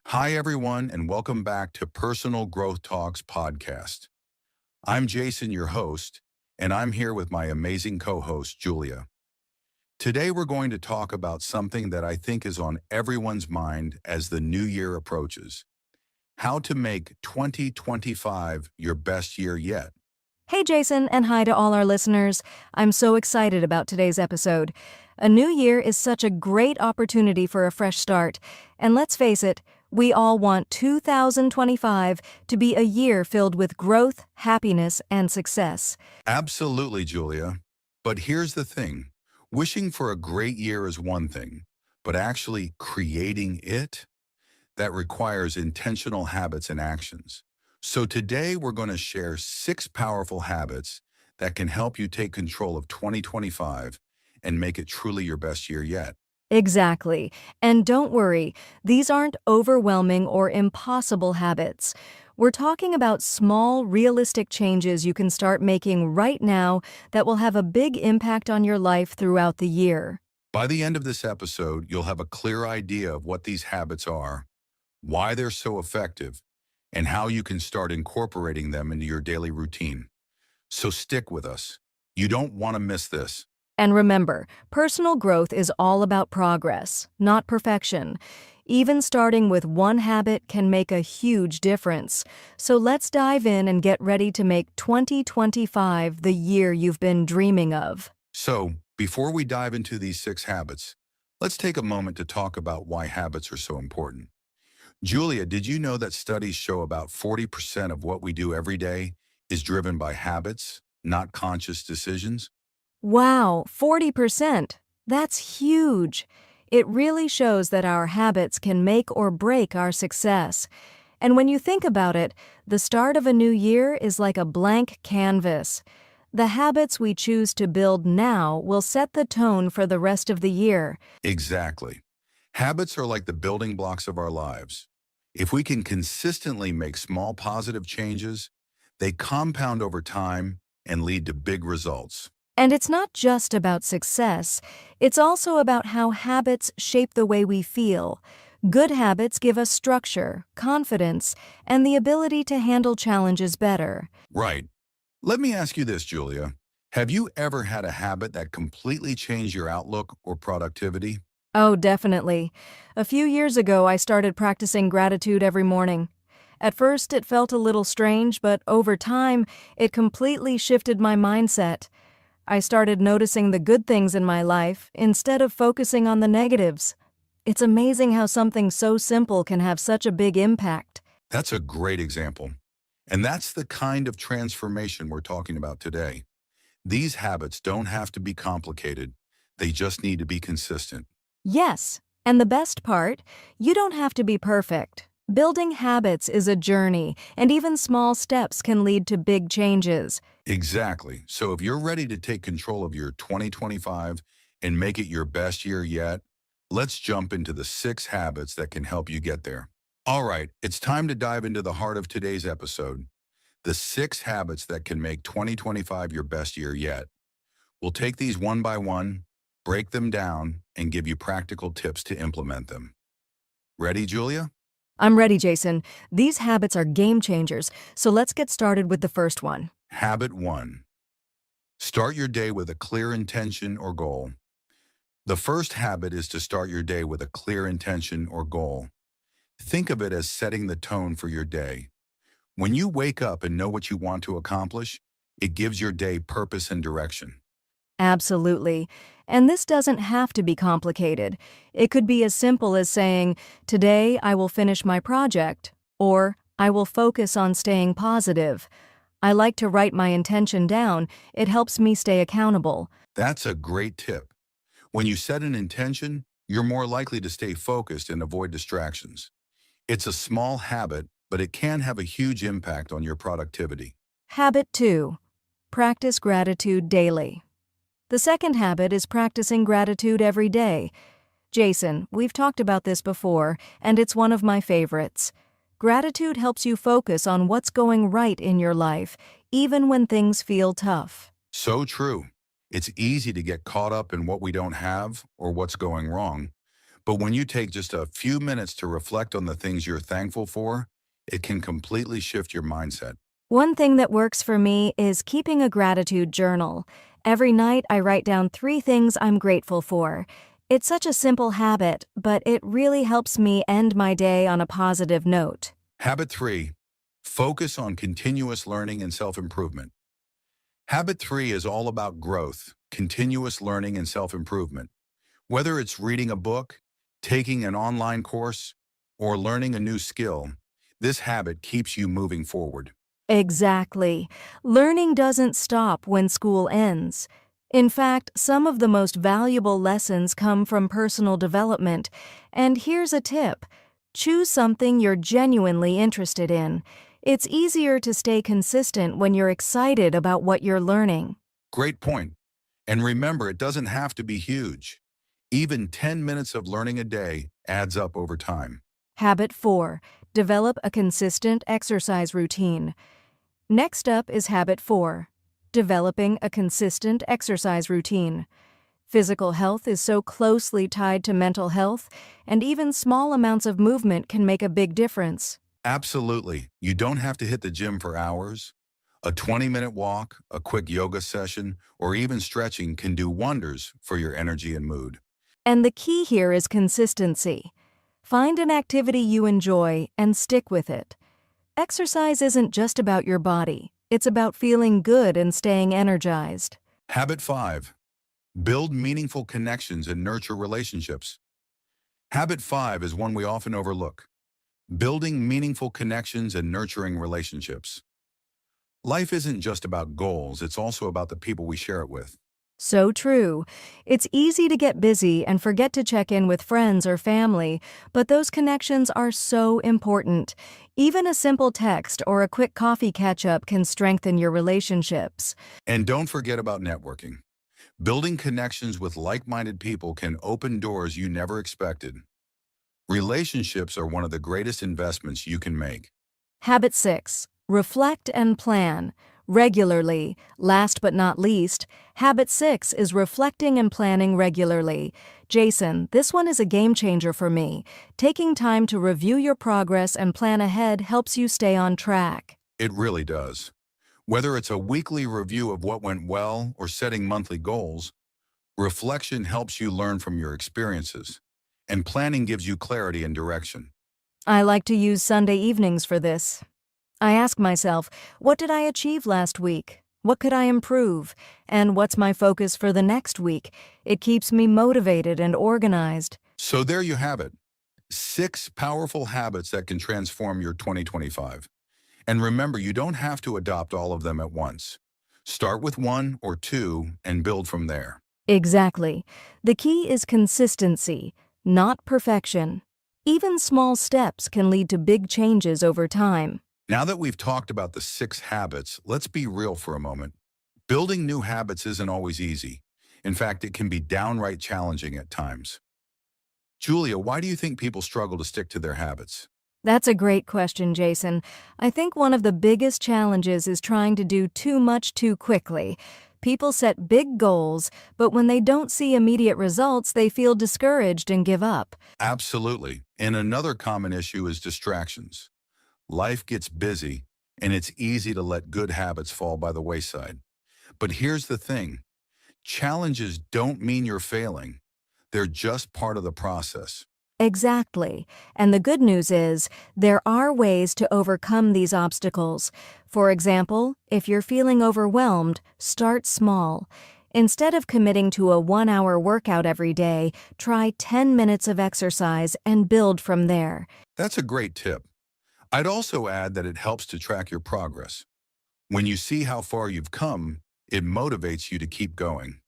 Hi, everyone, and welcome back to Personal Growth Talks podcast. I'm Jason, your host, and I'm here with my amazing co-host, Julia. Today, we're going to talk about something that I think is on everyone's mind as the new year approaches: how to make 2025 your best year yet. Hey, Jason, and hi to all our listeners. I'm so excited about today's episode. A new year is such a great opportunity for a fresh start. And let's face it, we all want 2025 to be a year filled with growth, happiness, and success. Absolutely, Julia. But here's the thing. Wishing for a great year is one thing, but actually creating it, that requires intentional habits and actions. So today we're going to share 6 powerful habits that can help you take control of 2025 and make it truly your best year yet. Exactly. And don't worry, these aren't overwhelming or impossible habits. We're talking about small, realistic changes you can start making right now that will have a big impact on your life throughout the year. By the end of this episode, you'll have a clear idea of what these habits are, why they're so effective, and how you can start incorporating them into your daily routine. So stick with us. You don't want to miss this. And remember, personal growth is all about progress, not perfection. Even starting with one habit can make a huge difference. So let's dive in and get ready to make 2025 the year you've been dreaming of. So, before we dive into these 6 habits, let's take a moment to talk about why habits are so important. Julia, did you know that studies show about 40% of what we do every day is driven by habits, not conscious decisions? Wow, 40%. That's huge. It really shows that our habits can make or break our success. And when you think about it, the start of a new year is like a blank canvas. The habits we choose to build now will set the tone for the rest of the year. Exactly. Habits are like the building blocks of our lives. If we can consistently make small positive changes, they compound over time and lead to big results. And it's not just about success, it's also about how habits shape the way we feel. Good habits give us structure, confidence, and the ability to handle challenges better. Right. Let me ask you this, Julia. Have you ever had a habit that completely changed your outlook or productivity? Oh, definitely. A few years ago, I started practicing gratitude every morning. At first, it felt a little strange, but over time, it completely shifted my mindset. I started noticing the good things in my life instead of focusing on the negatives. It's amazing how something so simple can have such a big impact. That's a great example. And that's the kind of transformation we're talking about today. These habits don't have to be complicated. They just need to be consistent. Yes, and the best part, you don't have to be perfect. Building habits is a journey, and even small steps can lead to big changes. Exactly. So if you're ready to take control of your 2025 and make it your best year yet, let's jump into the 6 habits that can help you get there. All right, it's time to dive into the heart of today's episode: the 6 habits that can make 2025 your best year yet. We'll take these one by one, break them down, and give you practical tips to implement them. Ready, Julia? I'm ready, Jason. These habits are game changers, so let's get started with the first one. Habit 1. Start your day with a clear intention or goal. The first habit is to start your day with a clear intention or goal. Think of it as setting the tone for your day. When you wake up and know what you want to accomplish, it gives your day purpose and direction. Absolutely. And this doesn't have to be complicated. It could be as simple as saying, "Today I will finish my project," or "I will focus on staying positive." I like to write my intention down. It helps me stay accountable. That's a great tip. When you set an intention, you're more likely to stay focused and avoid distractions. It's a small habit, but it can have a huge impact on your productivity. Habit 2. Practice gratitude daily. The second habit is practicing gratitude every day. Jason, we've talked about this before, and it's one of my favorites. Gratitude helps you focus on what's going right in your life, even when things feel tough. So true. It's easy to get caught up in what we don't have or what's going wrong. But when you take just a few minutes to reflect on the things you're thankful for, it can completely shift your mindset. One thing that works for me is keeping a gratitude journal. Every night I write down 3 things I'm grateful for. It's such a simple habit, but it really helps me end my day on a positive note. Habit 3, focus on continuous learning and self-improvement. Habit 3 is all about growth, continuous learning and self-improvement. Whether it's reading a book, taking an online course, or learning a new skill, this habit keeps you moving forward. Exactly. Learning doesn't stop when school ends. In fact, some of the most valuable lessons come from personal development. And here's a tip. Choose something you're genuinely interested in. It's easier to stay consistent when you're excited about what you're learning. Great point. And remember, it doesn't have to be huge. Even 10 minutes of learning a day adds up over time. Habit 4. Develop a consistent exercise routine. Next up is Habit 4. Developing a consistent exercise routine. Physical health is so closely tied to mental health, and even small amounts of movement can make a big difference. Absolutely. You don't have to hit the gym for hours. A 20-minute walk, a quick yoga session, or even stretching can do wonders for your energy and mood. And the key here is consistency. Find an activity you enjoy and stick with it. Exercise isn't just about your body, it's about feeling good and staying energized. Habit 5, build meaningful connections and nurture relationships. Habit 5 is one we often overlook. Building meaningful connections and nurturing relationships. Life isn't just about goals, it's also about the people we share it with. So true. It's easy to get busy and forget to check in with friends or family, but those connections are so important. Even a simple text or a quick coffee catch-up can strengthen your relationships. And don't forget about networking. Building connections with like-minded people can open doors you never expected. Relationships are one of the greatest investments you can make. Habit 6. Reflect and plan. Regularly. Last but not least, Habit 6 is reflecting and planning regularly. Jason, this one is a game changer for me. Taking time to review your progress and plan ahead helps you stay on track. It really does. Whether it's a weekly review of what went well or setting monthly goals, reflection helps you learn from your experiences, and planning gives you clarity and direction. I like to use Sunday evenings for this. I ask myself, what did I achieve last week? What could I improve? And what's my focus for the next week? It keeps me motivated and organized. So there you have it. 6 powerful habits that can transform your 2025. And remember, you don't have to adopt all of them at once. Start with 1 or 2 and build from there. Exactly. The key is consistency, not perfection. Even small steps can lead to big changes over time. Now that we've talked about the 6 habits, let's be real for a moment. Building new habits isn't always easy. In fact, it can be downright challenging at times. Julia, why do you think people struggle to stick to their habits? That's a great question, Jason. I think one of the biggest challenges is trying to do too much too quickly. People set big goals, but when they don't see immediate results, they feel discouraged and give up. Absolutely. And another common issue is distractions. Life gets busy, and it's easy to let good habits fall by the wayside. But here's the thing. Challenges don't mean you're failing. They're just part of the process. Exactly. And the good news is, there are ways to overcome these obstacles. For example, if you're feeling overwhelmed, start small. Instead of committing to a 1-hour workout every day, try 10 minutes of exercise and build from there. That's a great tip. I'd also add that it helps to track your progress. When you see how far you've come, it motivates you to keep going.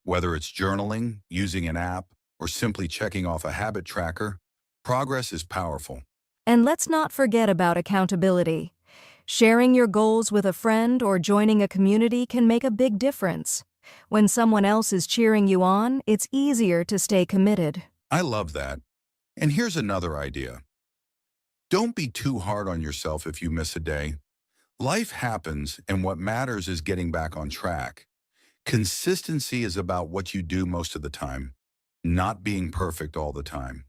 Whether it's journaling, using an app, or simply checking off a habit tracker, progress is powerful. And let's not forget about accountability. Sharing your goals with a friend or joining a community can make a big difference. When someone else is cheering you on, it's easier to stay committed. I love that. And here's another idea. Don't be too hard on yourself if you miss a day. Life happens, and what matters is getting back on track. Consistency is about what you do most of the time, not being perfect all the time.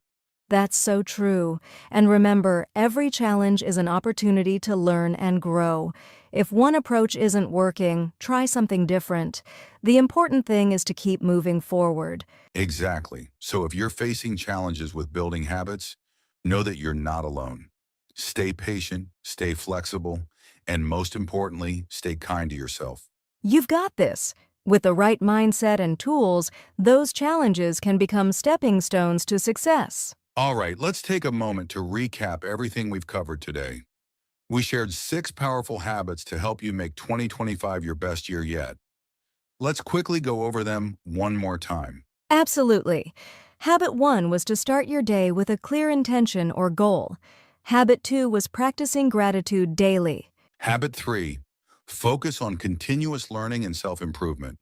That's so true. And remember, every challenge is an opportunity to learn and grow. If one approach isn't working, try something different. The important thing is to keep moving forward. Exactly. So if you're facing challenges with building habits, know that you're not alone. Stay patient, stay flexible, and most importantly, stay kind to yourself. You've got this. With the right mindset and tools, those challenges can become stepping stones to success. All right, let's take a moment to recap everything we've covered today. We shared 6 powerful habits to help you make 2025 your best year yet. Let's quickly go over them one more time. Absolutely. Habit 1 was to start your day with a clear intention or goal. Habit 2 was practicing gratitude daily. Habit 3, focus on continuous learning and self-improvement.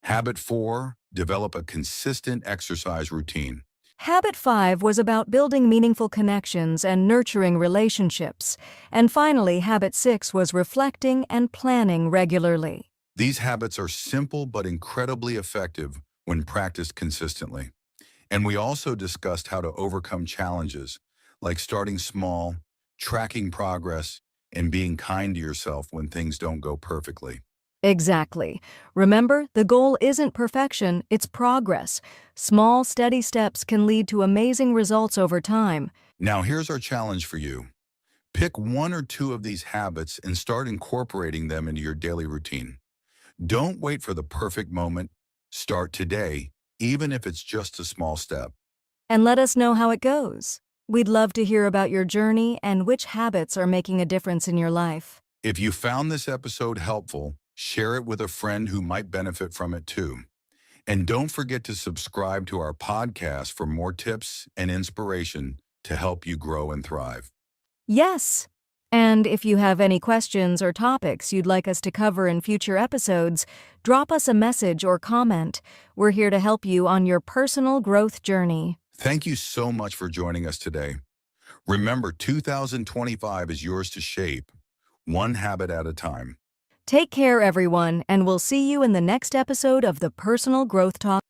Habit 4, develop a consistent exercise routine. Habit 5 was about building meaningful connections and nurturing relationships. And finally, Habit 6 was reflecting and planning regularly. These habits are simple but incredibly effective when practiced consistently. And we also discussed how to overcome challenges, like starting small, tracking progress, and being kind to yourself when things don't go perfectly. Exactly. Remember, the goal isn't perfection, it's progress. Small, steady steps can lead to amazing results over time. Now here's our challenge for you. Pick 1 or 2 of these habits and start incorporating them into your daily routine. Don't wait for the perfect moment. Start today, even if it's just a small step. And let us know how it goes. We'd love to hear about your journey and which habits are making a difference in your life. If you found this episode helpful, share it with a friend who might benefit from it too. And don't forget to subscribe to our podcast for more tips and inspiration to help you grow and thrive. Yes. And if you have any questions or topics you'd like us to cover in future episodes, drop us a message or comment. We're here to help you on your personal growth journey. Thank you so much for joining us today. Remember, 2025 is yours to shape, one habit at a time. Take care, everyone, and we'll see you in the next episode of the Personal Growth Talk.